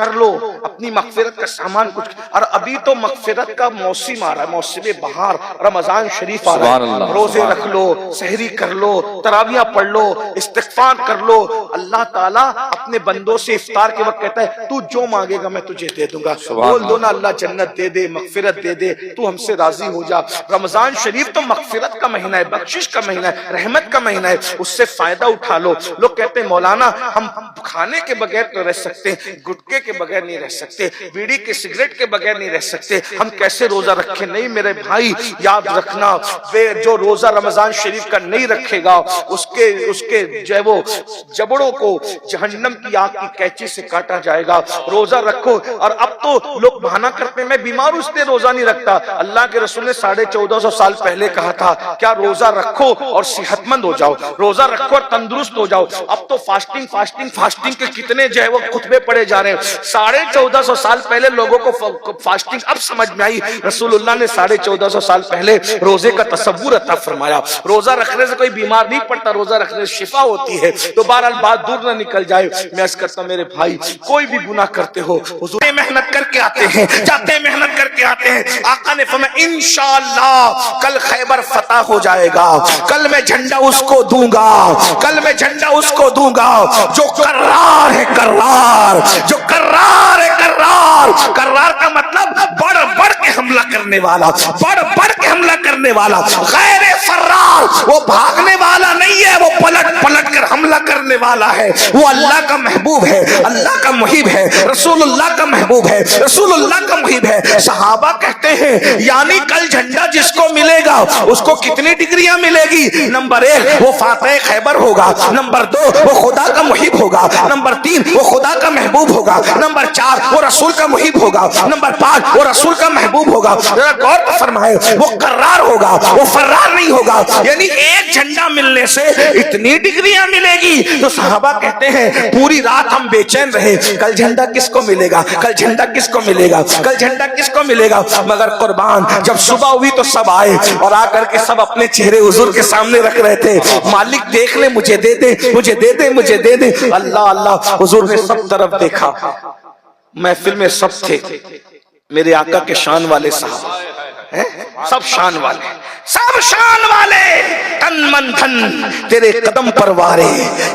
کر لو، اپنی مغفرت کا سامان کچھ، اور ابھی تو مغفرت کا موسم آ رہا ہے، موسم بہار، رمضان شریف آ رہا ہے، روزے رکھ لو، سحری کر لو، تراویح پڑھ لو، استغفار کر لو۔ اللہ تعالیٰ اپنے بندوں سے افطار کے وقت کہتا ہے تو جو مانگے گا میں تجھے دے دوں گا۔ بول دو نا اللہ جنت دے دے، مغفرت دے دے، تو ہم سے راضی ہو جا۔ رمضان شریف تو مغفرت کا مہینہ ہے، بخشش کا مہینہ ہے، رحمت کا مہینہ ہے، اس سے فائدہ اٹھا لو۔ لوگ کہتے ہیں مولانا ہم کھانے کے بغیر تو رہ سکتے ہیں، گٹکے کے بغیر نہیں رہ سکتے، بیڑی کے سگریٹ کے بغیر نہیں رہ سکتے، ہم کیسے روزہ رکھیں؟ نہیں میرے بھائی، یاد رکھنا، جو روزہ رمضان شریف کا نہیں رکھے گا اس کے جو ہے وہ جبڑوں کو جہنم کی آگ کی قینچی سے کاٹا جائے گا۔ روزہ رکھو۔ اور اب تو لوگ بہانہ کرتے ہیں میں بیمار ہوں اس لیے روزہ نہیں رکھتا۔ اللہ کے رسول نے 1450 سال پہلے کہا تھا کیا روزہ رکھو اور صحت مند ہو جاؤ، روزہ رکھو اور تندرست ہو جاؤ۔ اب تو فاسٹنگ کے کتنے جو ہے وہ خطبے پڑھے جا رہے ہیں۔ 1450 سال پہلے لوگوں کو فاسٹنگ اب سمجھ میں آئی، رسول اللہ نے 1450 سال پہلے روزے کا تصور عطا فرمایا۔ روزہ رکھنے سے کوئی بیمار نہیں پڑتا، روزہ رکھنے سے شفا ہوتی ہے۔ تو بہرحال بات دور نہ نکل جائے، میں عرض کرتا ہوں میرے بھائی کوئی بھی گناہ کرتے ہو، حضور محنت کر کے آتے ہیں، جاتے ہیں محنت کر کے آتے ہیں۔ آقا نے فرمایا انشاءاللہ کل خیبر فتح ہو جائے گا، کل میں جھنڈا اس کو دوں گا، کل میں جھنڈا اس کو دوں گا جو کرار ہے، کرار جو کرار ہے، کرار کا مطلب بڑھ بڑھ کے حملہ کرنے والا، بڑھ بڑھ کے حملہ کرنے والا، غیر فرار، وہ بھاگنے والا نہیں ہے، وہ پلٹ کر حملہ کرنے والا ہے۔ وہ اللہ کا محبوب ہے، اللہ کا محب ہے، رسول اللہ کا محبوب ہے، رسول اللہ کا محب ہے۔ صحابہ کہتے ہیں یعنی کل جھنڈا جس کو ملے گا اس کو کتنی ڈگریاں ملے گی؟ نمبر 1 وہ فاتح خیبر ہوگا، نمبر 2 وہ خدا کا محب ہوگا، نمبر 3 وہ خدا کا محبوب ہوگا، نمبر 4 وہ رسول کا محب ہوگا، نمبر 5 وہ رسول کا محبوب ہوگا۔ ذرا غور فرمائے، وہ قرار ہوگا، وہ فرار نہیں ہوگا۔ یعنی ایک جھنڈا ملنے سے اتنی ڈگریاں ملے گی۔ تو صحابہ کہتے ہیں پوری رات ہم بے چین رہے، کل جھنڈا کس کو ملے گا، کل جھنڈا کس کو ملے گا، کل جھنڈا کس کو ملے گا۔ مگر قربان جب صبح ہوئی تو سب آئے اور آ کر کے سب اپنے چہرے حضور کے سامنے رکھ رہے تھے، مالک دیکھ لے، مجھے دے دے، مجھے دے دے، مجھے دے دے۔ اللہ اللہ، حضور نے سب طرف دیکھا، محفل میں سب تھے، میرے آقا کے شان والے صحابہ، سب شان والے، سب شان والے، تن من دھن تیرے قدم پر وارے،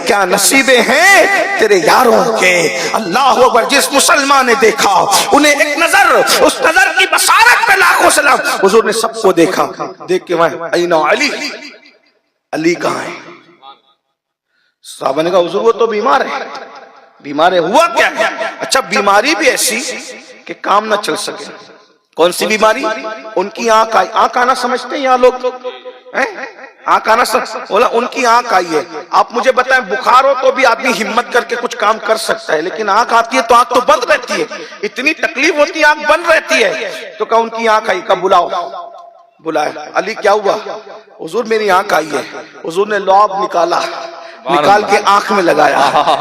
کیا نصیبیں ہیں تیرے یاروں کے۔ اللہ اکبر، جس مسلمان نے دیکھا انہیں ایک نظر، اس نظر کی بصارت پہ لاکھوں سلام۔ حضور نے سب کو دیکھا، دیکھ کے وہاں این علی، علی کہاں ہے؟ صحابہ نے کہا حضور وہ تو بیمار ہے، بیمار ہے، ہوا کیا ہے؟ اچھا بیماری بھی ایسی کہ کام نہ چل سکے۔ کون سی بیماری؟ ان کی آنکھ آئی۔ آنکھ آنا سمجھتے ہیں یہاں لوگ؟ آنکھ آنا بولا ان کی آنکھ آئی ہے۔ آپ مجھے بتائیں بخار ہو تو بھی آدمی ہمت کر کے کچھ کام کر سکتا ہے، لیکن آنکھ آتی ہے تو آنکھ تو بند رہتی ہے، اتنی تکلیف ہوتی ہے آنکھ بند رہتی ہے۔ تو کہا ان کی آنکھ آئی، کہا بلاؤ، بلایا۔ علی کیا ہوا؟ حضور میری آنکھ آئی ہے۔ حضور نے لعاب نکالا، نکال کے آنکھ میں لگایا۔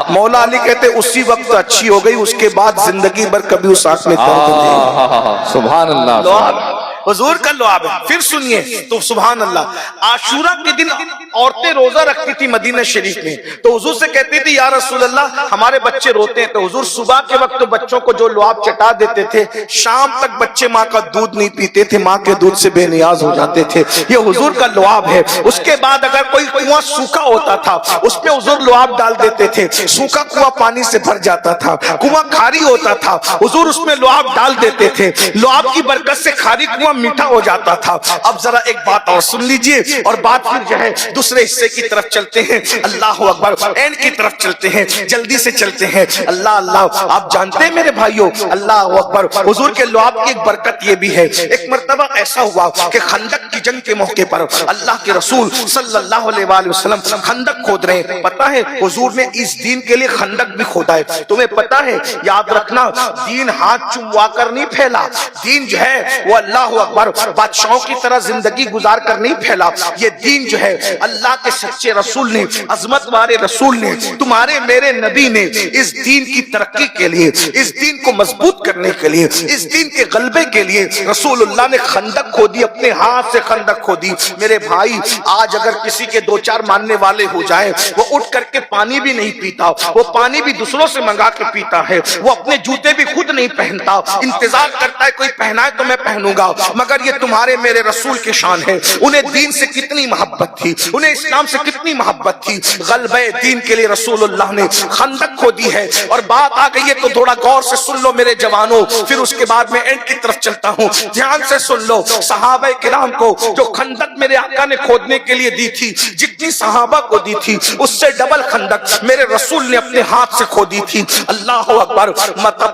مولا علی کہتے اسی وقت اچھی ہو گئی، اس کے بعد زندگی بھر کبھی اس آنکھ میں درد نہیں۔ سبحان اللہ، لعاب حضور کا لعاب ہے۔ پھر سنیے تو سبحان اللہ، عاشورہ کے دن عورتیں روزہ رکھتی تھی مدینہ شریف میں، تو حضور سے کہتی تھی یا رسول اللہ ہمارے بچے روتے ہیں، تو حضور صبح کے وقت تو بچوں کو جو لعاب چٹا دیتے تھے، شام تک بچے ماں کا دودھ نہیں پیتے تھے، ماں کے دودھ سے بے نیاز ہو جاتے تھے۔ یہ حضور کا لعاب ہے۔ اس کے بعد اگر کوئی کنواں سوکھا ہوتا تھا اس پہ حضور لعاب ڈال دیتے تھے، سوکھا کنواں پانی سے بھر جاتا تھا، کنواں کھاری ہوتا تھا حضور اس میں لعاب ڈال دیتے تھے، لعاب کی برکت سے کھاری کنواں میٹھا ہو جاتا تھا۔ اب ذرا ایک بات اور سن لیجئے، اور بات پھر جو ہے دوسرے حصے کی طرف چلتے ہیں۔ اللہ اکبر، اینڈ کی طرف چلتے ہیں، جلدی سے چلتے ہیں۔ اللہ اللہ، آپ جانتے ہیں میرے بھائیوں، اللہ اکبر، حضور کے لعاب کی ایک برکت یہ بھی ہے۔ ایک مرتبہ ایسا ہوا کہ خندق کی جنگ کے موقع پر اللہ کے رسول صلی اللہ علیہ وآلہ وسلم خندق کھود رہے ہیں۔ پتہ ہے حضور نے اس دین کے لیے خندق بھی کھودا ہے، تمہیں پتہ ہے؟ یاد رکھنا، دین ہاتھ چموا کر نہیں پھیلا، دین جو ہے وہ اللہ اکبر بادشاہوں کی طرح زندگی گزار کر نہیں پھیلا۔ یہ دین جو ہے اللہ کے سچے رسول نے، عظمت والے رسول نے، تمہارے میرے نبی نے اس دین کی ترقی کے لیے، اس دین کو مضبوط کرنے کے لیے، اس دین کے غلبے کے لیے رسول اللہ نے خندق کھودی، اپنے ہاتھ سے خندق کھودی۔ میرے بھائی آج اگر کسی کے دو چار ماننے والے ہو جائیں، وہ اٹھ کر کے پانی بھی نہیں پیتا، وہ پانی بھی دوسروں سے منگا کے پیتا ہے، وہ اپنے جوتے بھی خود نہیں پہنتا، انتظار کرتا ہے کوئی پہنائے تو میں پہنوں گا۔ مگر یہ تمہارے میرے رسول کی شان ہے، انہیں دین سے کتنی محبت تھی، انہیں اسلام سے کتنی محبت تھی، غلبہ دین کے لیے رسول اللہ نے خندق کھودی ہے۔ اور بات آ گئی ہے تو تھوڑا غور سے سن لو میرے جوانوں، پھر اس کے بعد میں اینڈ کی طرف چلتا ہوں، دھیان سے سن لو۔ صحابہ کرام کو جو خندق میرے آقا نے کھودنے کے لیے دی تھی، جتنی صحابہ کو دی تھی اس سے ڈبل خندق میرے رسول نے اپنے ہاتھ سے کھودی تھی۔ اللہ اکبر۔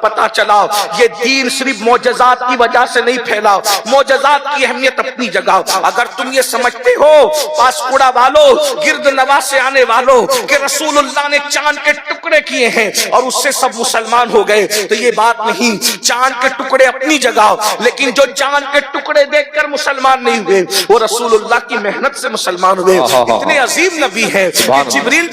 پتہ چلا یہ دین صرف معجزات کی وجہ سے نہیں پھیلا، معجزات کی اہمیت اپنی جگہ۔ اگر تم یہ سمجھتے ہو پاسکوڑا والوں، گرد نواز سے آنے والوں، کہ رسول اللہ نے چاند کے ٹکڑے کیے ہیں اور اس سے سب مسلمان ہو گئے، تو یہ بات نہیں۔ چاند کے ٹکڑے اپنی جگہ، لیکن جو چاند کے ٹکڑے دیکھ کر مسلمان نہیں ہوئے، وہ رسول اللہ کی محنت سے مسلمان ہوئے۔ اتنے عظیم نبی ہیں کہ جبریل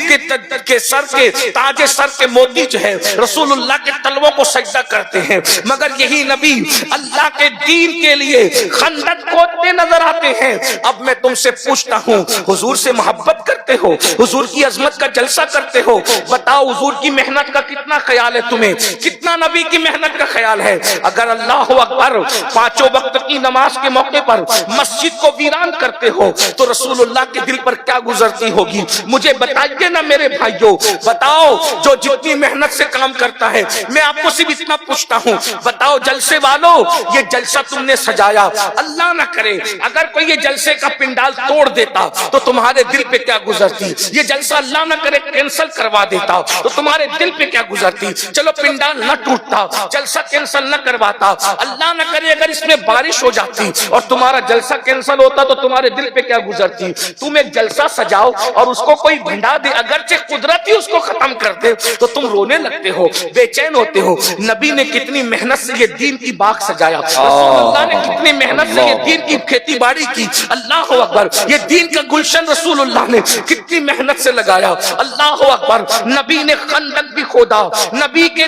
کے سر کے تاج سر کے موتی جو ہے رسول اللہ کے تلووں کو سجدہ کرتے ہیں، مگر یہی نبی اللہ کے دین کے لیے خندق کھودتے نظر آتے ہیں۔ اب میں تم سے پوچھتا ہوں، حضور سے محبت کرتے ہو، حضور کی عظمت کا جلسہ کرتے ہو، بتاؤ حضور کی محنت کا کتنا خیال ہے تمہیں، کتنا نبی کی محنت کا خیال ہے؟ اگر اللہ اکبر پانچوں وقت کی نماز کے موقع پر مسجد کو ویران کرتے ہو تو رسول اللہ کے دل پر کیا گزرتی ہوگی؟ مجھے بتائیے نا میرے بھائیوں، بتاؤ جو جتنی محنت سے کام کرتا ہے۔ میں آپ کو صرف اتنا پوچھتا ہوں، بتاؤ جلسے والوں، یہ جلسہ تم نے سجایا، اللہ نہ کرے اگر کوئی یہ جلسے کا پنڈال توڑ دیتا تو تمہارے دل پہ کیا گزرتی؟ یہ جلسہ اللہ نہ کرے کینسل کروا دیتا تو تمہارے دل پہ کیا گزرتی؟ چلو پنڈال نہ ٹوٹتا، جلسہ کینسل نہ کرواتا، اللہ نہ کرے اگر اس میں بارش ہو جاتی اور تمہارا جلسہ کینسل ہوتا تو تمہارے دل پہ کیا گزرتی؟ تم ایک جلسہ سجاؤ اور اس کو کوئی بھنڈا دے، اگرچہ قدرت ہی اس کو ختم کر دے تو تم رونے لگتے ہو، بے چین ہوتے ہو۔ نبی نے کتنی محنت سے یہ دین کی باغ سجایا، رسول اللہ نے کتنی محنت سے یہ دین کی کھیتی باڑی کی، اللہ اکبر۔ یہ دین کا گلشن رسول اللہ نے کتنی محنت سے لگایا، اللہ اکبر۔ نبی نے خندق بھی کھودا، نبی کے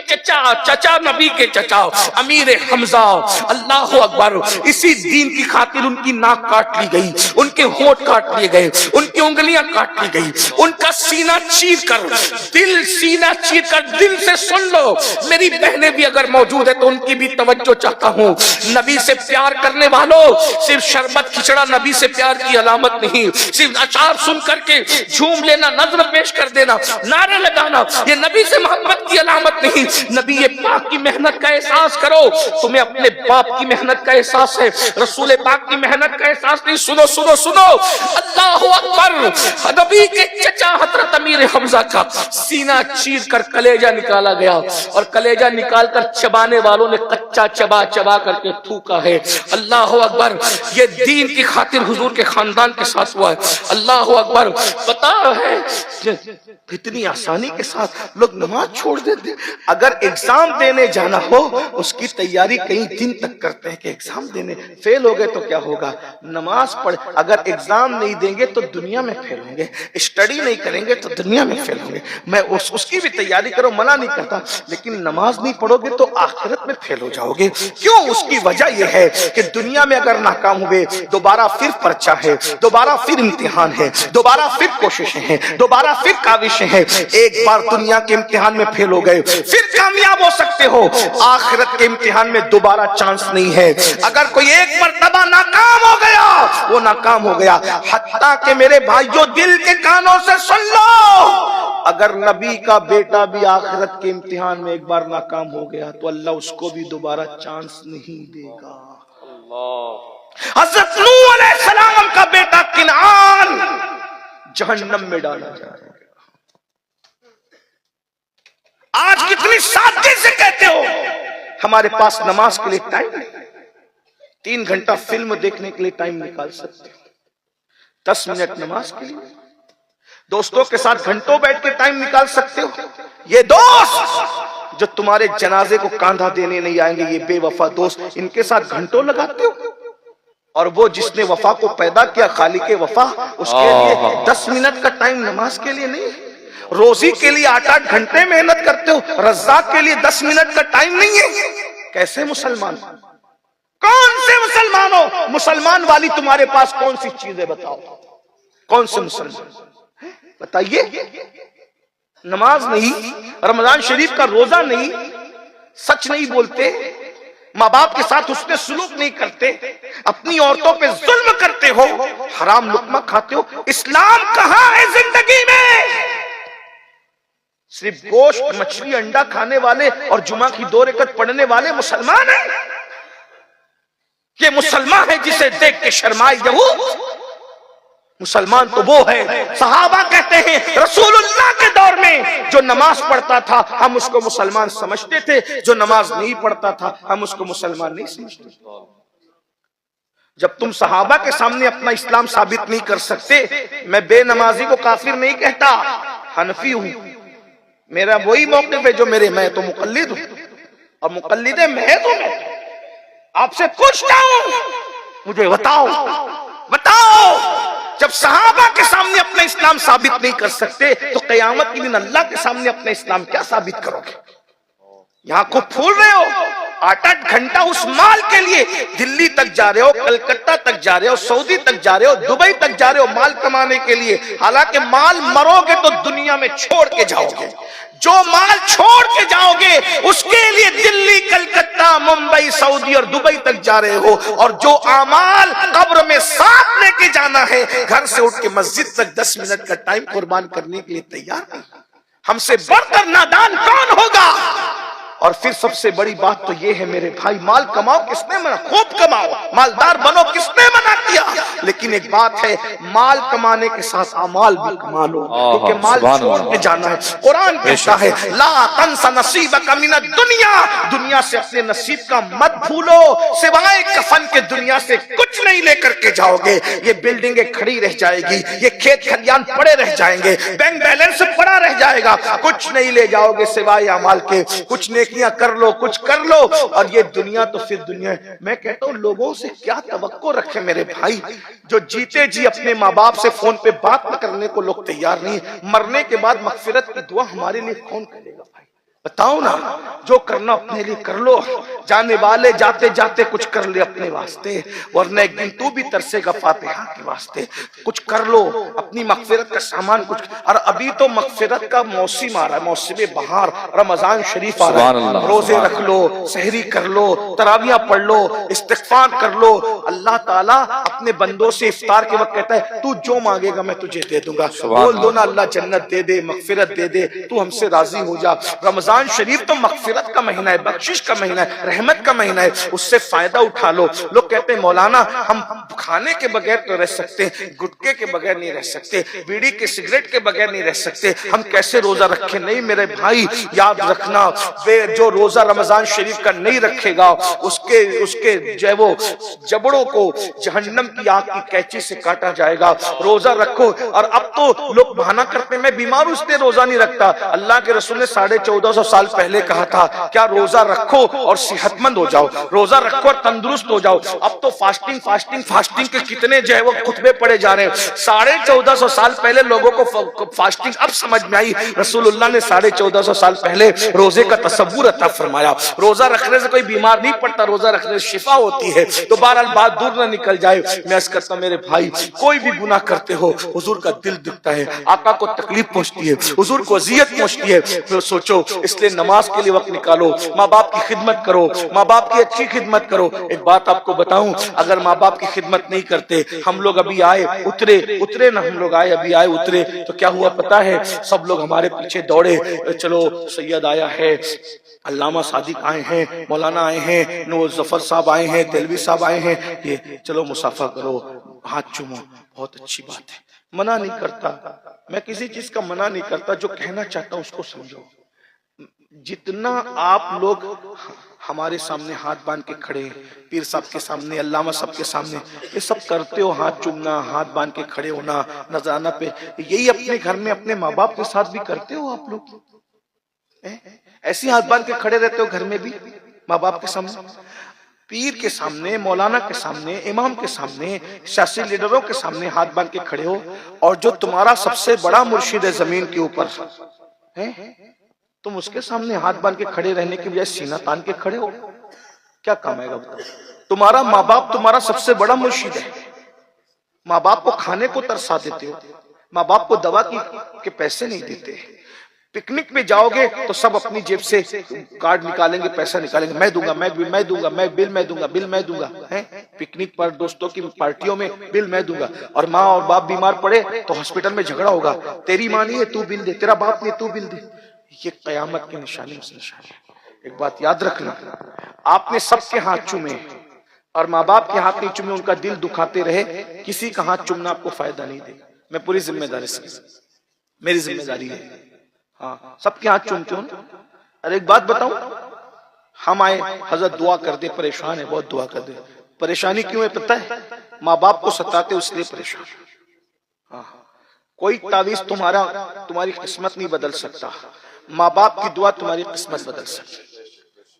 چچا نبی کے چچا امیر حمزہ، اللہ اکبر، اسی دین کی خاطر ان کی ناک کاٹ لی گئی، ان کے ہونٹ کاٹ لیے گئے، ان کی انگلیاں کاٹ لی گئی، ان کا سینہ چیر کر دل سے سن لو میری بہنیں بھی اگر موجود ہے تو ان کی بھی توجہ چاہتا ہوں۔ نبی سے پیار کرنے والوں، صرف شربت کھچڑا نبی سے پیار کی علامت نہیں، صرف اشعار سن کر کے جھوم لینا، نظر پیش کر دینا، نعرے لگانا یہ نبی سے محبت کی علامت نہیں۔ نبی پاک کی محنت کا احساس کرو، تمہیں اپنے باپ کی محنت کا احساس ہے، رسول پاک کی محنت کا احساس نہیں۔ سنو سنو سنو، اللہ اکبر۔ نبی کے چچا حضرت امیر حمزہ کا سینہ چیر کر کلیجہ نکالا گیا، اور کلیجہ نکال کر چبانے والوں نے کچا چبا چبا کر کے تھوکا ہے، اللہ اکبر۔ یہ دین کی خاطر حضور کے خاندان کے ساتھ ہوا ہے، اللہ اکبر۔ پتا ہے کتنی آسانی کے ساتھ لوگ نماز چھوڑ دیتے۔ اگر ایگزام دینے جانا ہو اس کی تیاری کئی دن تک کرتے ہیں کہ ایگزام دینے، فیل ہو گئے تو کیا ہوگا؟ نماز پڑھ، اگر ایگزام نہیں دیں گے تو دنیا میں فیل ہوں گے، اسٹڈی نہیں کریں گے تو دنیا میں فیل ہوں گے۔ میں اس کی بھی تیاری کرو، منع نہیں کرتا، لیکن نماز نہیں پڑھو گے تو آخرت میں فیل ہو جاؤ گے۔ کیوں؟ اس کی وجہ یہ ہے کہ دنیا میں اگر ناکام ہوئے دوبارہ پھر پرچہ ہے، دوبارہ پھر امتحان ہے، دوبارہ پھر کوششیں ہیں، دوبارہ پھر کاوشیں ہیں۔ ایک بار دنیا کے امتحان میں فیل ہو گئے پھر کامیاب ہو سکتے ہو، آخرت کے امتحان میں دوبارہ چانس نہیں ہے۔ اگر کوئی ایک مرتبہ ناکام ہو گیا وہ ناکام ہو گیا۔ حتیٰ کہ میرے بھائیوں دل کے کانوں سے سن لو، اگر نبی کا بیٹا بھی آخرت کے امتحان میں ایک بار ناکام ہو گیا تو اللہ اس کو بھی دوبارہ چانس نہیں دے گا۔ حضرت نوح علیہ السلام کا بیٹا کنعان جہنم میں ڈالا جا رہا ہے۔ آج کتنی سادگی سے کہتے ہو ہمارے پاس نماز کے لیے ٹائم نہیں، 3 گھنٹہ فلم دیکھنے کے لیے ٹائم نکال سکتے ہو، 10 منٹ نماز کے لیے دوستوں کے ساتھ گھنٹوں بیٹھ کے ٹائم نکال سکتے ہو۔ یہ دوست جو تمہارے جنازے کو کاندھا دینے نہیں آئیں گے، یہ بے وفا دوست، ان کے ساتھ گھنٹوں لگاتے ہو۔ اور وہ جس نے وفا کو پیدا کیا، خالق وفا، اس کے لیے 10 منٹ کا ٹائم نماز کے لیے نہیں۔ روزی کے لیے 8-8 گھنٹے محنت کرتے ہو، رزاق کے لیے 10 منٹ کا ٹائم نہیں ہے۔ کیسے مسلمان؟ کون سے مسلمانوں؟ مسلمان والی تمہارے پاس کون سی چیزیں بتاؤ؟ کون سے مسلمان بتائیے؟ نماز نہیں، رمضان شریف کا روزہ نہیں، سچ نہیں بولتے، ماں باپ کے ساتھ حسن سلوک نہیں کرتے، اپنی عورتوں پہ ظلم کرتے ہو، حرام لقمہ کھاتے ہو، اسلام کہاں ہے زندگی میں؟ صرف گوشت مچھلی انڈا کھانے والے اور جمعہ کی 2 رکعت پڑھنے والے مسلمان ہیں؟ یہ مسلمان ہے جسے دیکھ کے شرمائے یہود؟ مسلمان تو وہ ہے، صحابہ کہتے ہیں رسول اللہ کے دور میں جو نماز پڑھتا تھا ہم اس کو مسلمان سمجھتے تھے، جو نماز نہیں پڑھتا تھا ہم اس کو مسلمان نہیں سمجھتے۔ جب تم صحابہ کے سامنے اپنا اسلام ثابت نہیں کر سکتے، میں بے نمازی کو کافر نہیں کہتا، حنفی ہوں، میرا وہی موقف ہے جو میں تو مقلد ہوں، اور مقلد میں تو میں آپ سے پوچھتا ہوں، مجھے بتاؤ جب صحابہ کے سامنے اپنا اسلام ثابت نہیں کر سکتے تو قیامت کے دن اللہ کے سامنے اپنا اسلام کیا ثابت کرو گے؟ یہاں کو پھول رہے ہو 8-8 گھنٹہ اس مال کے لیے، دلی تک جا رہے ہو، کلکتہ تک جا رہے ہو، سعودی تک جا رہے ہو، دبئی تک جا رہے ہو مال کمانے کے لیے، حالانکہ مال مرو گے تو دنیا میں چھوڑ کے جاؤ گے، جو مال چھوڑ کے جاؤ گے اس کے لیے دلی، کلکتہ، ممبئی، سعودی اور دبئی تک جا رہے ہو، اور جو اعمال قبر میں ساتھ لے کے جانا ہے، گھر سے اٹھ کے مسجد تک 10 منٹ کا ٹائم قربان کرنے کے لیے تیار نہیں۔ ہم سے بڑھ کر نادان کون ہوگا؟ اور پھر سب سے بڑی بات تو یہ ہے میرے بھائی، مال کماؤ کس نے منع؟ خوب کماؤ، مالدار بنو کس نے منع کیا؟ لیکن ایک بات ہے، مال کمانے کے ساتھ اعمال بھی کما لو، کیونکہ مال چھوڑ کے جانا ہے۔ قرآن کہتا ہے لا تنس نصیبک من الدنیا، دنیا سے اپنے نصیب کا مت بھولو، سوائے کفن کے دنیا سے کچھ نہیں لے کر کے جاؤ گے۔ یہ بلڈنگیں کھڑی رہ جائے گی، یہ کھیت کھلیان پڑے رہ جائیں گے، بینک بیلنس پڑا رہ جائے گا، کچھ نہیں لے جاؤ گے سوائے اعمال کے۔ کچھ نیکیاں کر لو، کچھ کر لو، اور یہ دنیا تو پھر دنیا ہے۔ میں کہتا ہوں لوگوں سے کیا توقع رکھے میرے بھائی، جو جیتے جی اپنے ماں باپ سے فون پہ بات نہ کرنے کو لوگ تیار نہیں، مرنے کے بعد مغفرت کی دعا ہمارے لیے کون کرے گا بھائی؟ بتاؤ نا، جو کرنا اپنے لیے کر لو، جانے والے جاتے جاتے کچھ کر لے اپنے واسطے، ورنہ ایک دن تو بھی ترسے گا فاتحہ کے واسطے۔ کچھ کر لو اپنی مغفرت کا سامان، کچھ۔ اور ابھی تو مغفرت کا موسم آ رہا ہے، موسم بہار، رمضان شریف آ رہا ہے، روزے رکھ لو، سحری کر لو، تراویح پڑھ لو، استغفار کر لو۔ اللہ تعالیٰ اپنے بندوں سے افطار کے وقت کہتا ہے تو جو مانگے گا میں تجھے دے دوں گا۔ بول دو نا اللہ جنت دے دے، مغفرت دے دے، تو ہم سے راضی ہو جا۔ رمضان شریف تو مغفرت کا مہینہ ہے، بخشش کا مہینہ ہے، رحمت کا مہینہ ہے، اس سے فائدہ اٹھا لو۔ لوگ کہتے ہیں مولانا ہم کھانے کے بغیر تو رہ سکتے ہیں، گٹکے کے بغیر نہیں رہ سکتے، بیڑی کے سگریٹ کے بغیر نہیں رہ سکتے، ہم کیسے روزہ رکھیں؟ نہیں میرے بھائی، یاد رکھنا، جو روزہ رمضان شریف کا نہیں رکھے گا اس کے جو ہے وہ جبڑوں کو جہنم کی آگ کی قینچی سے کاٹا جائے گا۔ روزہ رکھو۔ اور اب تو لوگ بہانہ کرتے ہیں میں بیمار ہوں اس لیے روزہ نہیں رکھتا۔ اللہ کے رسول نے 1450 سال پہلے کہا تھا کیا روزہ رکھو اور صحت مند ہو جاؤ، روزہ رکھو اور تندرست ہو جاؤ۔ اب تو فاسٹنگ کے کتنے جو ہے وہ خطبے پڑے جا رہے ہیں۔ 1450 سال پہلے لوگوں کو فاسٹنگ اب سمجھ میں آئی، رسول اللہ نے 1450 سال پہلے روزے کا تصور عطا فرمایا۔ روزہ رکھنے سے کوئی بیمار نہیں پڑتا، روزہ رکھنے سے شفا ہوتی ہے۔ تو بہرحال بات دور نہ نکل جائے، میں عرض کرتا میرے بھائی کوئی بھی گناہ کرتے ہو حضور کا دل دکھتا ہے، آقا کو تکلیف پہنچتی ہے، حضور کو اذیت پہنچتی ہے، پھر سوچو اس لیے نماز کے لیے وقت نکالو، ماں باپ کی خدمت کرو، ماں باپ کی اچھی خدمت کرو۔ ایک بات آپ کو بتاؤں، اگر ماں باپ کی خدمت نہیں کرتے، ہم لوگ ابھی آئے اترے نہ، ہم لوگ آئے اترے تو کیا ہوا پتا ہے؟ سب لوگ ہمارے پیچھے دوڑے، چلو سید آیا ہے، علامہ صادق آئے ہیں، مولانا آئے ہیں، نور ظفر صاحب آئے ہیں، دلوی صاحب آئے ہیں، یہ چلو مصافحہ کرو، ہاتھ چومو، بہت اچھی بات ہے، منع نہیں کرتا، میں کسی چیز کا منع نہیں کرتا، جو کہنا چاہتا ہوں اس کو سمجھو۔ جتنا آپ لوگ ہمارے سامنے ہاتھ باندھ کے کھڑے، پیر صاحب کے سامنے، علامہ صاحب کے سامنے، یہ سب کرتے ہو، ہاتھ چومنا، ہاتھ باندھ کے کھڑے ہونا نذرانہ پہ، یہی اپنے گھر میں اپنے ماں باپ کے ساتھ بھی کرتے ہو آپ لوگ؟ ایسی ہاتھ باندھ کے کھڑے رہتے ہو گھر میں بھی ماں باپ کے سامنے، پیر کے سامنے، مولانا کے سامنے، امام کے سامنے، سیاسی لیڈروں کے سامنے ہاتھ باندھ کے کھڑے ہو، اور جو تمہارا سب سے بڑا مرشد ہے زمین کے اوپر تم اس کے سامنے ہاتھ باندھ کے کھڑے رہنے کی بجائے سینہ تان کے کھڑے ہو، کیا کام ہے گا بتاؤ؟ تمہارا ماں باپ تمہارا سب سے بڑا مرشد ہے. ماں باپ کو کھانے کو ترسا دیتے ہو, ماں باپ کو دوا کے پیسے نہیں دیتے. پکنک پہ جاؤ گے تو سب اپنی جیب سے کارڈ نکالیں گے, پیسہ نکالیں گے, میں دوں گا, میں دوں گا, میں بل میں دوں گا, بل میں دوں گا. پکنک پر دوستوں کی پارٹیوں میں بل میں دوں گا. اور ماں اور باپ بیمار پڑے تو ہاسپٹل میں جھگڑا ہوگا, تیری ماں نہیں ہے تو بل دے, تیرا باپ نہیں تو بل دے. یہ قیامت کی نشانی ہے. ایک بات یاد رکھنا, آپ نے سب کے ہاتھ چومے اور ماں باپ کے ہاتھ نہیں چومے, ان کا دل دکھاتے رہے, کسی کا ہاتھ چومنا آپ کو فائدہ نہیں دے گا. میں پوری ذمہ داری سے, میری ذمہ داری ہے, ہاں سب کے ہاتھ چومتے ہوں. اور ایک بات بتاؤں, ہم آئے حضرت دعا کر دے, پریشان ہے بہت, دعا کر دے. پریشانی کیوں ہے پتہ ہے؟ ماں باپ کو ستاتے اس لیے پریشان. ہاں کوئی تعویذ تمہاری قسمت نہیں بدل سکتا, ماں باپ کی دعا تمہاری قسمت بدل سکتی.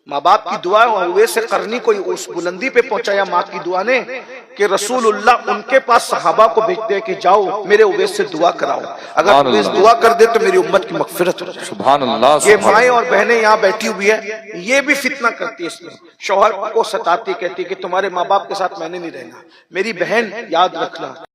ماں باپ کی دعا اویس سے قرنی کو اس بلندی پہ پہنچایا ماں کی دعا نے کہ رسول اللہ ان کے پاس صحابہ کو بھیجتے کہ جاؤ میرے اویس سے دعا کراؤ, اگر اویس دعا کر دے تو میری امت کی مغفرت ہو جائے. سبحان اللہ. یہ مائیں اور بہنیں یہاں بیٹھی ہوئی ہے, یہ بھی فتنہ کرتی ہے. اس میں شوہر کو ستاتی, کہتی کہ تمہارے ماں باپ کے ساتھ میں نے نہیں رہنا. میری بہن یاد رکھنا,